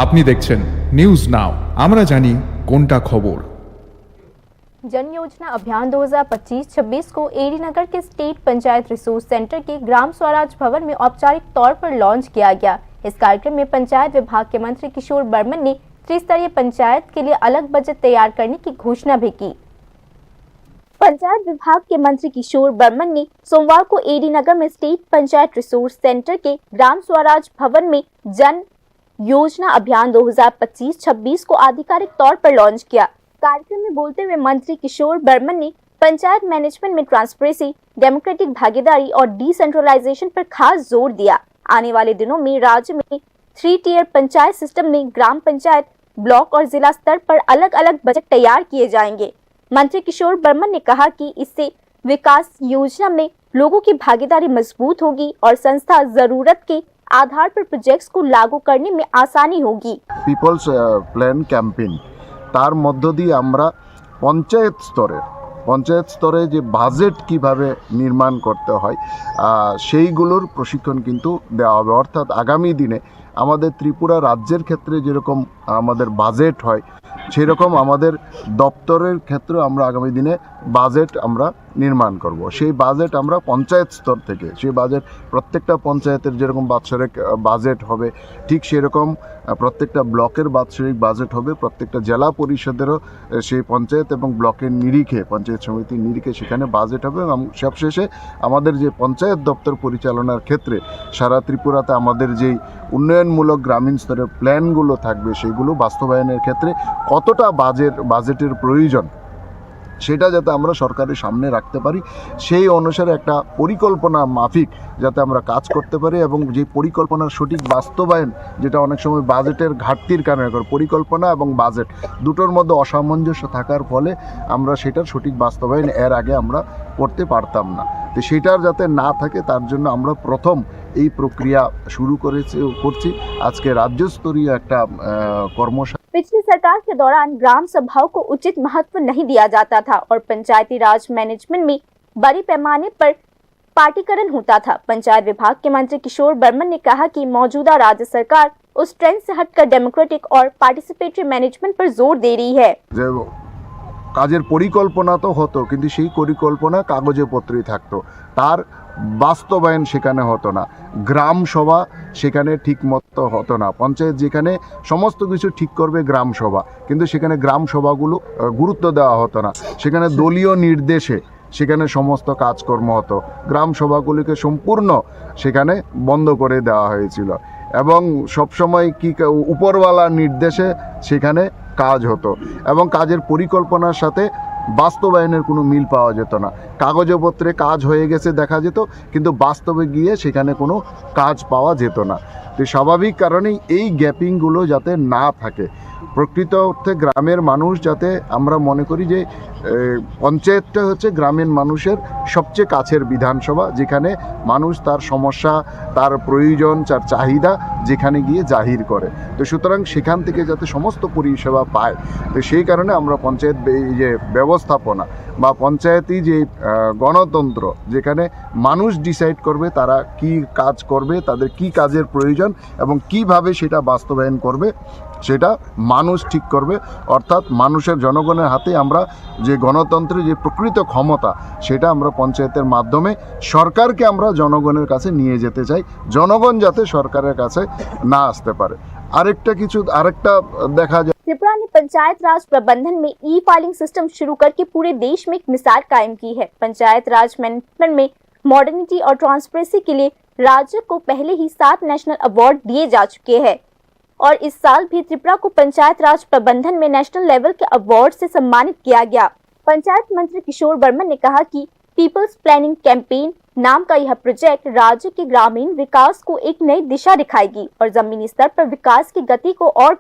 আপনি দেখছেন news now, আমরা জানি কোনটা খবর। जन योजना अभियान 2025-26 को एडी नगर के स्टेट पंचायत रिसोर्स सेंटर के ग्राम स्वराज भवन में औपचारिक तौर पर लॉन्च किया गया। इस कार्यक्रम में पंचायत विभाग के मंत्री किशोर बर्मन ने त्रिस्तरीय पंचायत के लिए अलग बजट तैयार करने की घोषणा भी की। पंचायत विभाग के मंत्री किशोर बर्मन ने सोमवार को एडी नगर में स्टेट पंचायत रिसोर्स सेंटर के ग्राम स्वराज भवन में जन योजना अभियान 2025-26 को आधिकारिक तौर पर लॉन्च किया। कार्यक्रम में बोलते हुए मंत्री किशोर बर्मन ने पंचायत मैनेजमेंट में ट्रांसपेरेंसी, डेमोक्रेटिक भागीदारी और डिसेंट्रलाइजेशन पर खास जोर दिया। आने वाले दिनों में राज्य में 3 टियर पंचायत सिस्टम में ग्राम पंचायत, ब्लॉक और जिला स्तर पर अलग अलग बजट तैयार किए जाएंगे। मंत्री किशोर बर्मन ने कहा कि इससे विकास योजना में लोगों की भागीदारी मजबूत होगी और संस्था जरूरत के आधार पर प्रोजेक्ट्स को लागू करने में आसानी होगी। পিপলস প্ল্যান ক্যাম্পেইন তার মধ্য দিয়ে আমরা পঞ্চায়েত স্তরে যে বাজেট কিভাবে নির্মাণ করতে হয় সেইগুলোর প্রশিক্ষণ কিন্তু দেওয়া হবে। অর্থাৎ আগামী দিনে আমাদের ত্রিপুরা রাজ্যের ক্ষেত্রে যেরকম আমাদের বাজেট হয় সেরকম আমাদের দপ্তরের ক্ষেত্রে আমরা আগামী দিনে বাজেট আমরা নির্মাণ করব। সেই বাজেট আমরা পঞ্চায়েত স্তর থেকে, সেই বাজেট প্রত্যেকটা পঞ্চায়েতের যেরকম বাৎসরিক বাজেট হবে ঠিক সেরকম প্রত্যেকটা ব্লকের বাৎসরিক বাজেট হবে, প্রত্যেকটা জেলা পরিষদেরও সেই পঞ্চায়েত এবং ব্লকের নিরিখে, পঞ্চায়েত সমিতির নিরিখে সেখানে বাজেট হবে। এবং সবশেষে আমাদের যে পঞ্চায়েত দপ্তর পরিচালনার ক্ষেত্রে সারা ত্রিপুরাতে আমাদের যেই উন্নয়নমূলক গ্রামীণ স্তরের প্ল্যানগুলো থাকবে সেগুলো বাস্তবায়নের ক্ষেত্রে কতটা বাজেটের প্রয়োজন সেটা যাতে আমরা সরকারের সামনে রাখতে পারি, সেই অনুসারে একটা পরিকল্পনা মাফিক যাতে আমরা কাজ করতে পারি এবং যে পরিকল্পনার সঠিক বাস্তবায়ন, যেটা অনেক সময় বাজেটের ঘাটতির কারণে পরিকল্পনা এবং বাজেট দুটোর মধ্যে অসামঞ্জস্য থাকার ফলে আমরা সেটার সঠিক বাস্তবায়ন এর আগে আমরা করতে পারতাম না। তো সেটার যাতে না থাকে তার জন্য আমরা প্রথম এই প্রক্রিয়া শুরু করছি। আজকে রাজ্যস্তরীয় একটা কর্মশালা। पिछली सरकार के दौरान ग्राम सभाओं को उचित महत्व नहीं दिया जाता था और पंचायती राज मैनेजमेंट में बड़े पैमाने पर पार्टीकरण होता था। पंचायत विभाग के मंत्री किशोर बर्मन ने कहा कि मौजूदा राज्य सरकार उस ट्रेंड से हटकर डेमोक्रेटिक और पार्टिसिपेटरी मैनेजमेंट पर जोर दे रही है। কাজের পরিকল্পনা তো হতো, কিন্তু সেই পরিকল্পনা কাগজে পত্রেই থাকতো, তার বাস্তবায়ন সেখানে হতো না। গ্রাম সভা সেখানে ঠিক মতো হতো না। পঞ্চায়েত যেখানে সমস্ত কিছু ঠিক করবে গ্রাম সভা, কিন্তু সেখানে গ্রাম সভাগুলো গুরুত্ব দেওয়া হতো না। সেখানে দলীয় নির্দেশে সেখানে সমস্ত কাজকর্ম হতো। গ্রাম সভাগুলিকে সম্পূর্ণ সেখানে বন্ধ করে দেওয়া হয়েছিল এবং সবসময় কি উপরওয়ালার নির্দেশে সেখানে কাজ হতো এবং কাজের পরিকল্পনার সাথে বাস্তবায়নের কোনো মিল পাওয়া যেত না। কাগজপত্রে কাজ হয়ে গেছে দেখা যেত, কিন্তু বাস্তবে গিয়ে সেখানে কোনো কাজ পাওয়া যেত না। তো স্বাভাবিক কারণেই এই গ্যাপিংগুলো যাতে না থাকে, প্রকৃত অর্থে গ্রামের মানুষ যাতে, আমরা মনে করি যে পঞ্চায়েতটা হচ্ছে গ্রামের মানুষের সবচেয়ে কাছের বিধানসভা, যেখানে মানুষ তার সমস্যা, তার প্রয়োজন, তার চাহিদা যেখানে গিয়ে জাহির করে। তো সুতরাং সেখান থেকে যাতে সমস্ত পরিষেবা পায়, তো সেই কারণে আমরা পঞ্চায়েত যে ব্যবস্থাপনা বা পঞ্চায়েতি যে গণতন্ত্র, যেখানে মানুষ ডিসাইড করবে তারা কি কাজ করবে, তাদের কি কাজের প্রয়োজন এবং কিভাবে সেটা বাস্তবায়ন করবে সেটা মানুষ ঠিক করবে। অর্থাৎ মানুষের, জনগণের হাতে আমরা যে গণতন্ত্রের যে প্রকৃত ক্ষমতা সেটা আমরা পঞ্চায়েতের মাধ্যমে সরকারকে আমরা জনগণের কাছে নিয়ে যেতে চাই, জনগণ যাতে সরকারের কাছে না আসতে পারে। আরেকটা দেখা যায়, त्रिपुरा ने पंचायत राज प्रबंधन में ई फाइलिंग सिस्टम शुरू करके पूरे देश में एक मिसाल कायम की है। पंचायत राज मैनेजमेंट में मॉडर्निटी और ट्रांसपेरेंसी के लिए राज्य को पहले ही 7 नेशनल अवार्ड दिए जा चुके हैं और इस साल भी त्रिपुरा को पंचायत राज प्रबंधन में नेशनल लेवल के अवार्ड से सम्मानित किया गया। पंचायत मंत्री किशोर बर्मन ने कहा कि पीपल्स प्लानिंग कैंपेन नाम का यह प्रोजेक्ट राज्य के ग्रामीण विकास को एक नई दिशा दिखाएगी और जमीनी स्तर पर विकास की गति को और भी